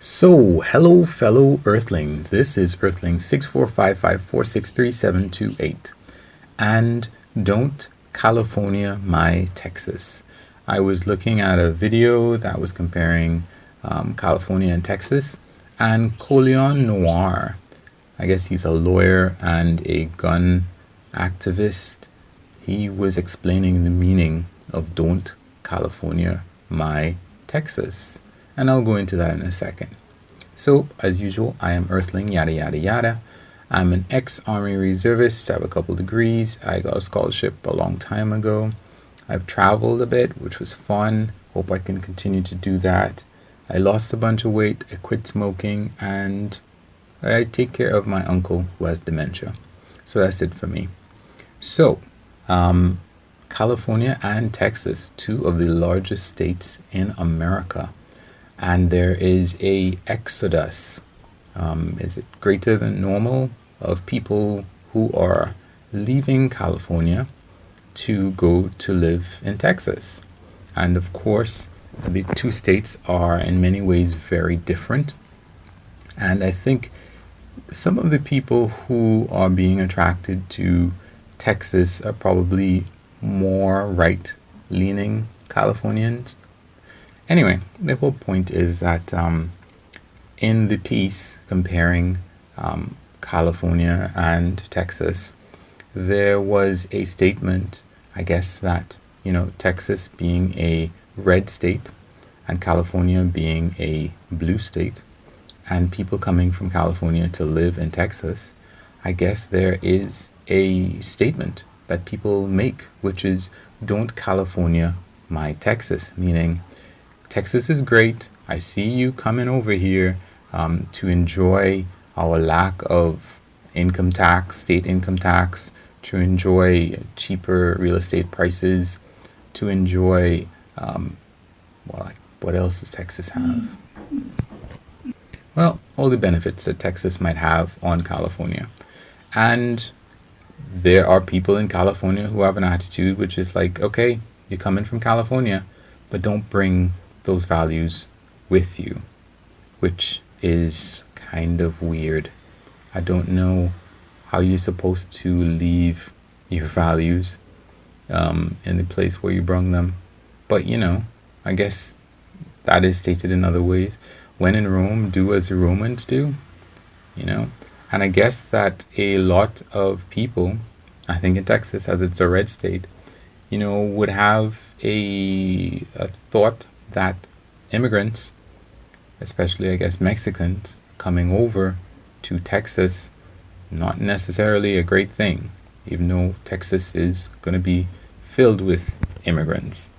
So, hello, fellow Earthlings. This is Earthling 6455463728. And don't California my Texas. I was looking at a video that was comparing California and Texas, and Colion Noir. I guess he's a lawyer and a gun activist. He was explaining the meaning of don't California my Texas. And I'll go into that in a second. So, as usual, I am Earthling, yada yada yada. I'm an ex-Army reservist. I have a couple degrees. I got a scholarship a long time ago. I've traveled a bit, which was fun. Hope I can continue to do that. I lost a bunch of weight. I quit smoking, and I take care of my uncle who has dementia. So that's it for me. So, California and Texas, two of the largest states in America. And there is a exodus. Is it greater than normal of people who are leaving California to go to live in Texas? And of course, the two states are in many ways very different. And I think some of the people who are being attracted to Texas are probably more right-leaning Californians. Anyway, the whole point is that in the piece comparing California and Texas, there was a statement, I guess, that, Texas being a red state and California being a blue state, and people coming from California to live in Texas, I guess there is a statement that people make, which is, don't California my Texas, meaning Texas is great. I see you coming over here to enjoy our lack of income tax, state income tax, to enjoy cheaper real estate prices, to enjoy, what else does Texas have? Well, all the benefits that Texas might have on California. And there are people in California who have an attitude which is like, okay, you're coming from California, but don't bring those values with you, which is kind of weird. I don't know how you're supposed to leave your values in the place where you brought them, but I guess that is stated in other ways. When in Rome, do as the Romans do, and I guess that a lot of people, I think in Texas, as it's a red state, would have a thought that immigrants, especially I guess Mexicans, coming over to Texas, not necessarily a great thing, even though Texas is going to be filled with immigrants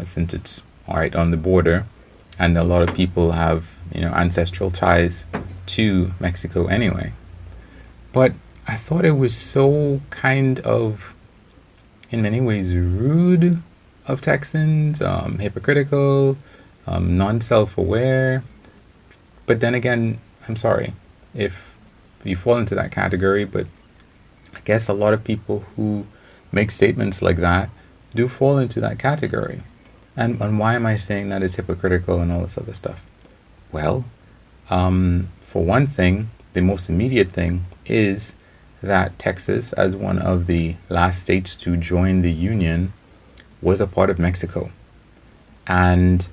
since it's right on the border, and a lot of people have ancestral ties to Mexico anyway. But I thought it was so kind of, in many ways, rude of Texans, hypocritical, non-self-aware. But then again, I'm sorry if you fall into that category, but I guess a lot of people who make statements like that do fall into that category. And why am I saying that it's hypocritical and all this other stuff? Well, for one thing, the most immediate thing is that Texas, as one of the last states to join the Union, was a part of Mexico. And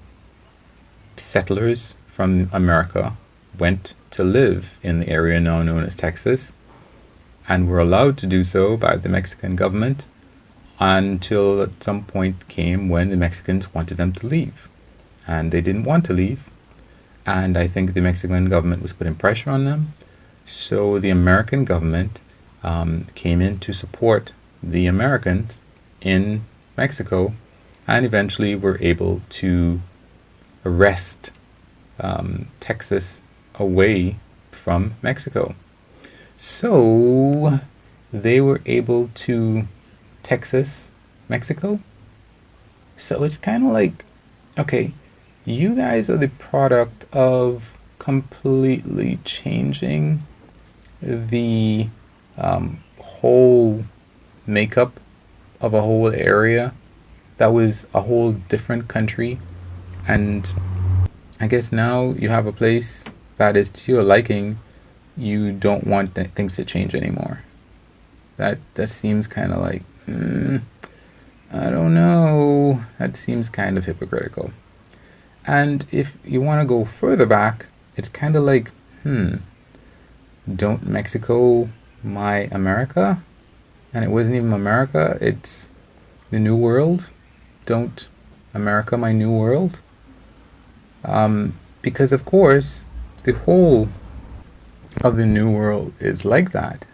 settlers from America went to live in the area now known as Texas, and were allowed to do so by the Mexican government until at some point came when the Mexicans wanted them to leave. And they didn't want to leave. And I think the Mexican government was putting pressure on them. So the American government came in to support the Americans in Mexico, and eventually were able to wrest Texas away from Mexico. So they were able to Texas, Mexico. So it's kind of like, okay, you guys are the product of completely changing the whole makeup of a whole area that was a whole different country, and I guess now you have a place that is to your liking, you don't want things to change anymore. That seems kind of like, I don't know. That seems kind of hypocritical. And if you want to go further back, it's kind of like, don't Mexico my America? And it wasn't even America, it's the New World. Don't America my New World? Because, of course, the whole of the New World is like that.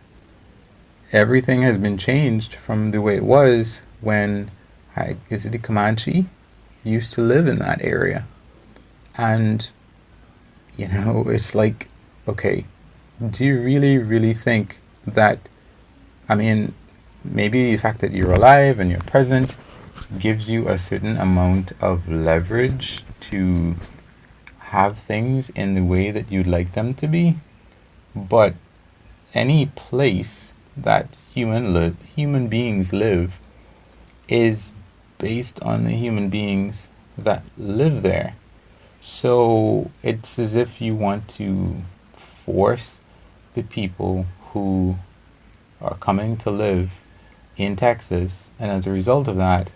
Everything has been changed from the way it was when, is it the Comanche used to live in that area. And, it's like, okay, do you really, really think that, maybe the fact that you're alive and you're present gives you a certain amount of leverage to have things in the way that you'd like them to be, but any place that human beings live is based on the human beings that live there. So it's as if you want to force the people who are coming to live in Texas, and as a result of that,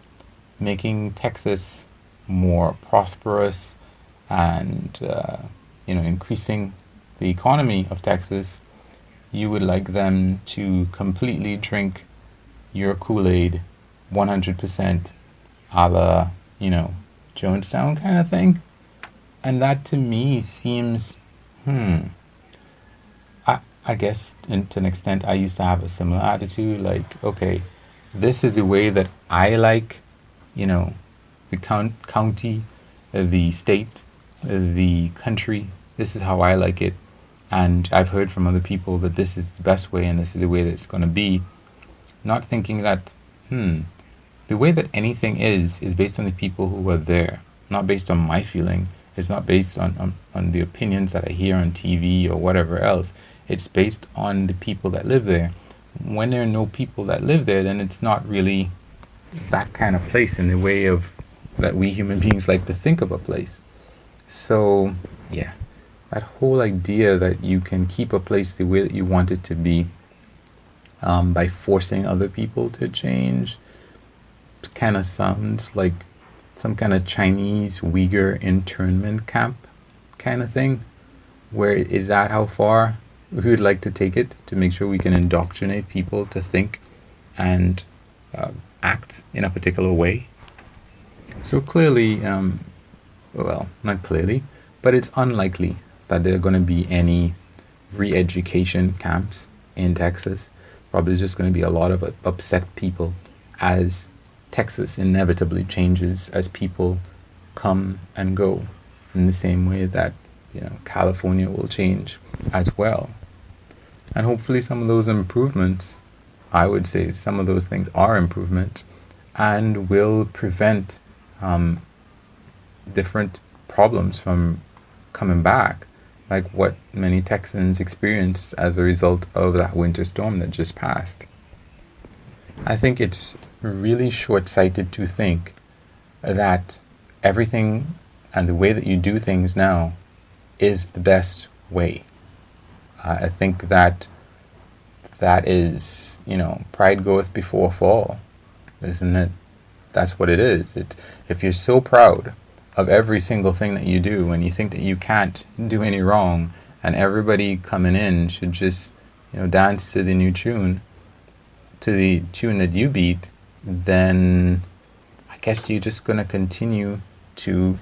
making Texas more prosperous and increasing the economy of Texas. You would like them to completely drink your Kool-Aid 100% a la, Jonestown kind of thing. And that to me seems, I guess to an extent I used to have a similar attitude, like, okay, this is the way that I like, the county, the state, the country, this is how I like it. And I've heard from other people that this is the best way and this is the way that it's going to be. Not thinking that, the way that anything is based on the people who are there, not based on my feeling. It's not based on the opinions that I hear on TV or whatever else. It's based on the people that live there. When there are no people that live there, then it's not really that kind of place in the way of that we human beings like to think of a place. So, yeah, that whole idea that you can keep a place the way that you want it to be by forcing other people to change kind of sounds like some kind of Chinese Uyghur internment camp kind of thing. Where is that how far we would like to take it to make sure we can indoctrinate people to think and act in a particular way? So clearly, well, not clearly, but it's unlikely that there are going to be any re-education camps in Texas. Probably just going to be a lot of upset people as Texas inevitably changes as people come and go, in the same way that California will change as well. And hopefully some of those improvements, I would say some of those things are improvements and will prevent different problems from coming back, like what many Texans experienced as a result of that winter storm that just passed. I think it's really short-sighted to think that everything and the way that you do things now is the best way. I think that is, pride goeth before a fall, isn't it? That's what it is. If you're so proud of every single thing that you do and you think that you can't do any wrong and everybody coming in should just, dance to the new tune, to the tune that you beat, then I guess you're just going to continue to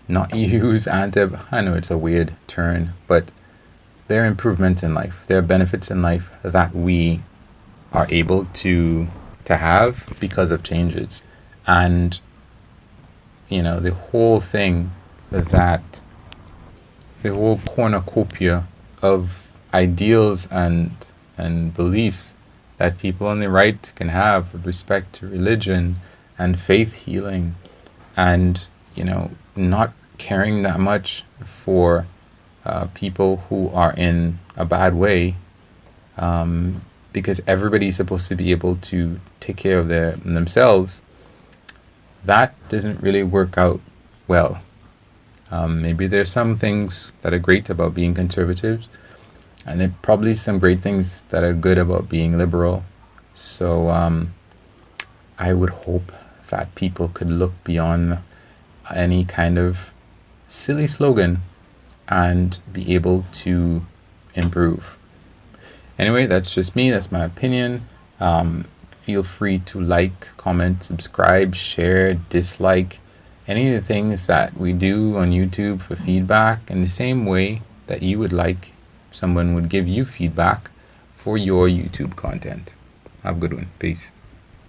not use I know it's a weird turn, but there are improvements in life. There are benefits in life that we are able to have because of changes. And, the whole thing the whole cornucopia of ideals and beliefs that people on the right can have with respect to religion and faith healing and, not caring that much for people who are in a bad way, because everybody's supposed to be able to take care of themselves. That doesn't really work out well. Maybe there's some things that are great about being conservatives, and there are probably some great things that are good about being liberal. So I would hope that people could look beyond any kind of silly slogan and be able to improve. Anyway, that's just me. That's my opinion. Feel free to like, comment, subscribe, share, dislike, any of the things that we do on YouTube for feedback, in the same way that you would like someone would give you feedback for your YouTube content. Have a good one. Peace.